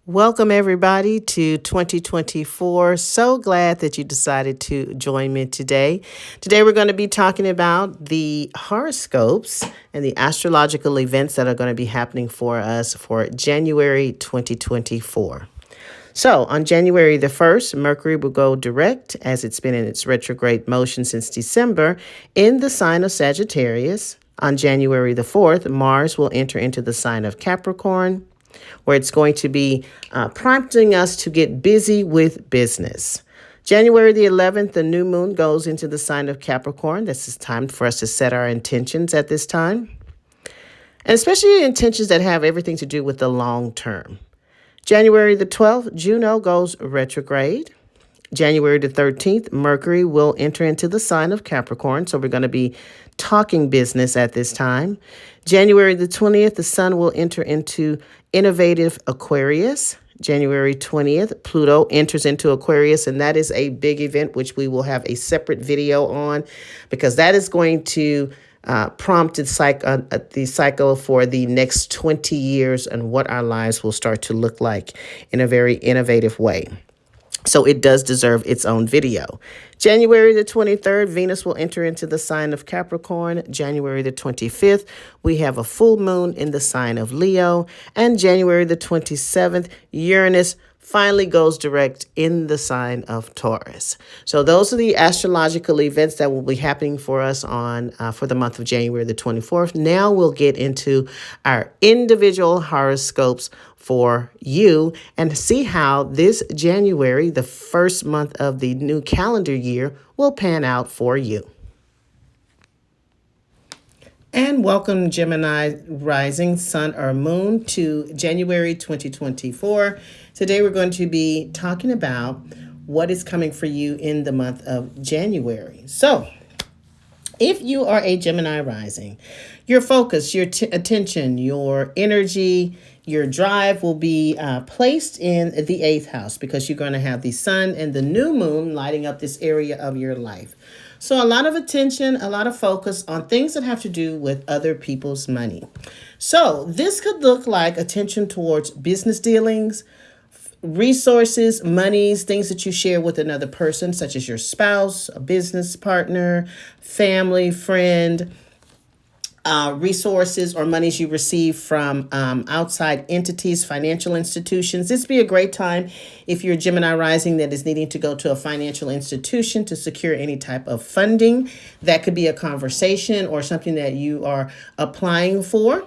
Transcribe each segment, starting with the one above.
Welcome, everybody, to 2024. So glad that you decided to join me today. Today, we're going to be talking about the horoscopes and the astrological events that are going to be happening for us for January 2024. So, on January the 1st, Mercury will go direct, as it's been in its retrograde motion since December, in the sign of Sagittarius. On January the 4th, Mars will enter into the sign of Capricorn, where it's going to be prompting us to get busy with business. January the 11th, the new moon goes into the sign of Capricorn. This is time for us to set our intentions at this time, and especially intentions that have everything to do with the long term. January the 12th, Juno goes retrograde. January the 13th, Mercury will enter into the sign of Capricorn. So we're going to be talking business at this time. January the 20th, the Sun will enter into innovative Aquarius. January 20th, Pluto enters into Aquarius, and that is a big event, which we will have a separate video on, because that is going to prompt the cycle for the next 20 years and what our lives will start to look like in a very innovative way. So it does deserve its own video. January the 23rd, Venus will enter into the sign of Capricorn. January the 25th, we have a full moon in the sign of Leo. And January the 27th, Uranus finally goes direct in the sign of Taurus. So those are the astrological events that will be happening for us for the month of January the 24th. Now we'll get into our individual horoscopes for you and see how this January, the first month of the new calendar year, will pan out for you. And welcome, Gemini rising, sun or moon, to January 2024. Today we're going to be talking about what is coming for you in the month of January. So, if you are a Gemini rising, your focus, your attention, your energy, your drive will be placed in the 8th house, because you're going to have the sun and the new moon lighting up this area of your life. So a lot of attention, a lot of focus on things that have to do with other people's money. So this could look like attention towards business dealings, resources, monies, things that you share with another person, such as your spouse, a business partner, family, friend, resources or monies you receive from outside entities, financial institutions. This would be a great time if you're Gemini rising that is needing to go to a financial institution to secure any type of funding. That could be a conversation or something that you are applying for.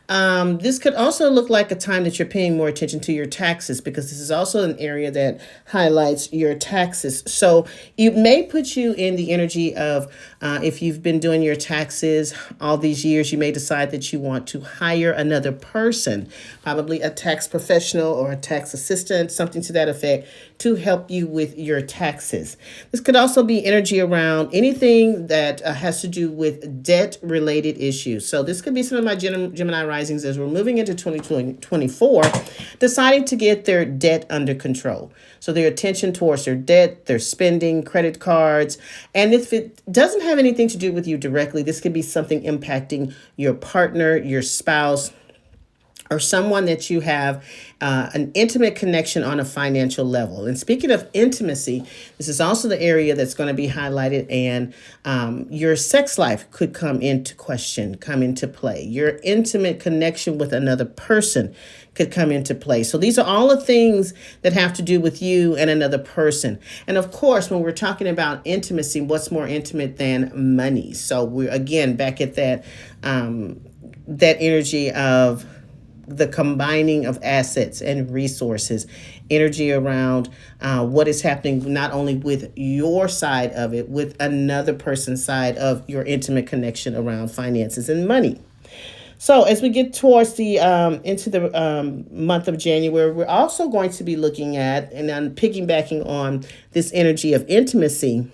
This could also look like a time that you're paying more attention to your taxes, because this is also an area that highlights your taxes. So it may put you in the energy of, if you've been doing your taxes all these years, you may decide that you want to hire another person, probably a tax professional or a tax assistant, something to that effect, to help you with your taxes. This could also be energy around anything that has to do with debt-related issues. So this could be some of my Gemini risings as we're moving into 2024, deciding to get their debt under control. So their attention towards their debt, their spending, credit cards. And if it doesn't have anything to do with you directly, this could be something impacting your partner, your spouse, or someone that you have an intimate connection on a financial level. And speaking of intimacy, this is also the area that's going to be highlighted, and your sex life could come into question, come into play. Your intimate connection with another person could come into play. So these are all the things that have to do with you and another person. And of course, when we're talking about intimacy, what's more intimate than money? So we're again back at that energy of the combining of assets and resources, energy around what is happening not only with your side of it, with another person's side of your intimate connection around finances and money. So as we get towards the into the month of January, we're also going to be looking at, and I'm piggybacking on this energy of intimacy,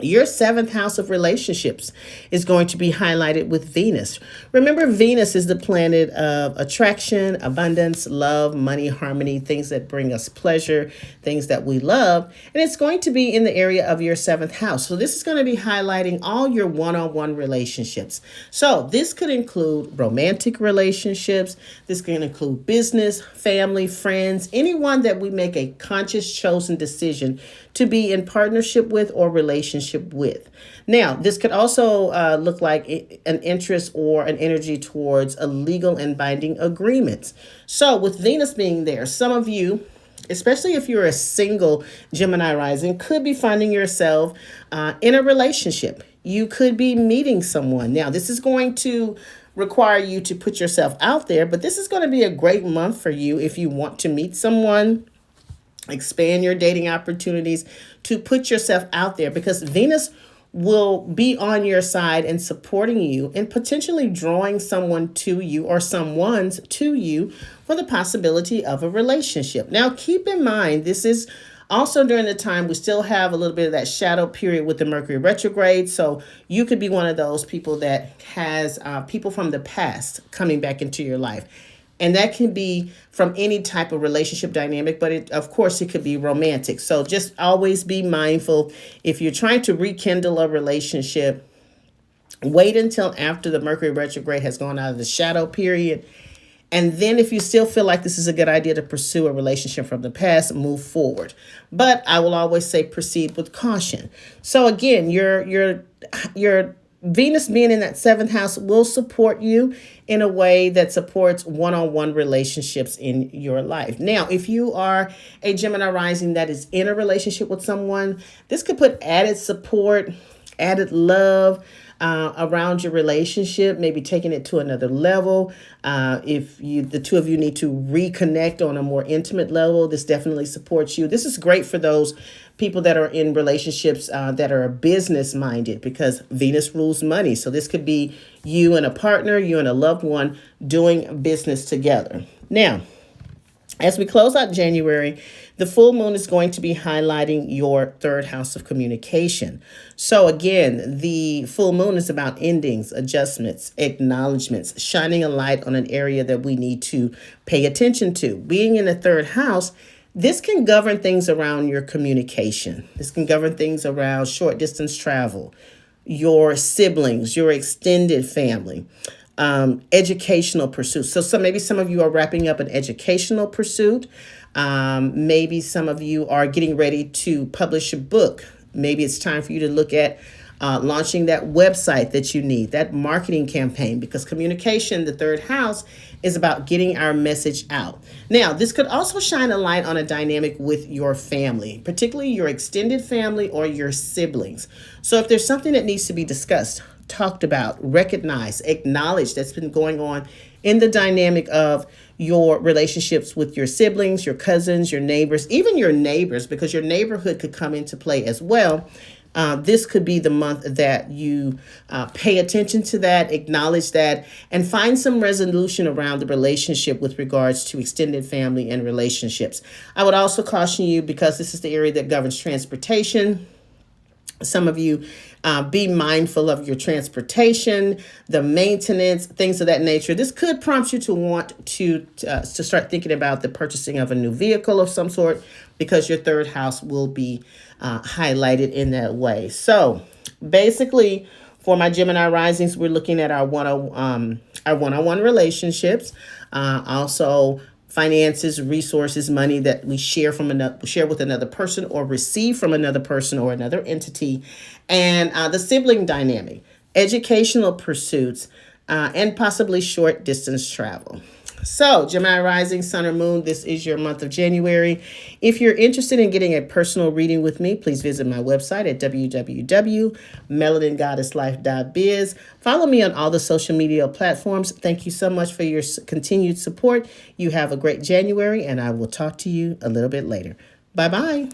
Your seventh house of relationships is going to be highlighted with Venus. Remember, Venus is the planet of attraction, abundance, love, money, harmony, things that bring us pleasure, things that we love. And it's going to be in the area of your seventh house. So this is going to be highlighting all your one-on-one relationships. So this could include romantic relationships. This can include business, family, friends, anyone that we make a conscious chosen decision to be in partnership with or relationship with. Now, this could also look like an interest or an energy towards a legal and binding agreements. So with Venus being there, some of you, especially if you're a single Gemini rising, could be finding yourself in a relationship. You could be meeting someone. Now, this is going to require you to put yourself out there, but this is going to be a great month for you if you want to meet someone, expand your dating opportunities, to put yourself out there, because Venus will be on your side and supporting you and potentially drawing someone to you or someone's to you for the possibility of a relationship. Now, keep in mind, this is also during the time we still have a little bit of that shadow period with the Mercury retrograde. So you could be one of those people that has people from the past coming back into your life. And that can be from any type of relationship dynamic, but of course, it could be romantic. So just always be mindful. If you're trying to rekindle a relationship, wait until after the Mercury retrograde has gone out of the shadow period. And then if you still feel like this is a good idea to pursue a relationship from the past, move forward. But I will always say proceed with caution. So again, your Venus being in that seventh house will support you in a way that supports one-on-one relationships in your life. Now, if you are a Gemini rising that is in a relationship with someone, this could put added support, added love around your relationship, maybe taking it to another level. If the two of you need to reconnect on a more intimate level, this definitely supports you. This is great for those people that are in relationships that are business minded, because Venus rules money. So this could be you and a partner, you and a loved one doing business together. Now, as we close out January, the full moon is going to be highlighting your third house of communication. So again, the full moon is about endings, adjustments, acknowledgments, shining a light on an area that we need to pay attention to. Being in the third house, this can govern things around your communication. This can govern things around short distance travel, your siblings, your extended family, educational pursuits. So maybe some of you are wrapping up an educational pursuit. Maybe some of you are getting ready to publish a book. Maybe it's time for you to look at launching that website that you need, that marketing campaign, because communication, the third house, is about getting our message out. Now, this could also shine a light on a dynamic with your family, particularly your extended family or your siblings. So if there's something that needs to be discussed, talked about, recognized, acknowledged, that's been going on in the dynamic of your relationships with your siblings, your cousins, your neighbors, even your neighbors, because your neighborhood could come into play as well. This could be the month that you pay attention to that, acknowledge that, and find some resolution around the relationship with regards to extended family and relationships. I would also caution you, because this is the area that governs transportation. Some of you be mindful of your transportation, the maintenance, things of that nature. This could prompt you to want to start thinking about the purchasing of a new vehicle of some sort, because your third house will be highlighted in that way. So basically, for my Gemini risings, we're looking at our one-on-one relationships, also finances, resources, money that we share with another person or receive from another person or another entity, and the sibling dynamic, educational pursuits, and possibly short distance travel. So, Gemini rising, sun or moon, this is your month of January. If you're interested in getting a personal reading with me, please visit my website at www.melaningoddesslife.biz. Follow me on all the social media platforms. Thank you so much for your continued support. You have a great January, and I will talk to you a little bit later. Bye-bye.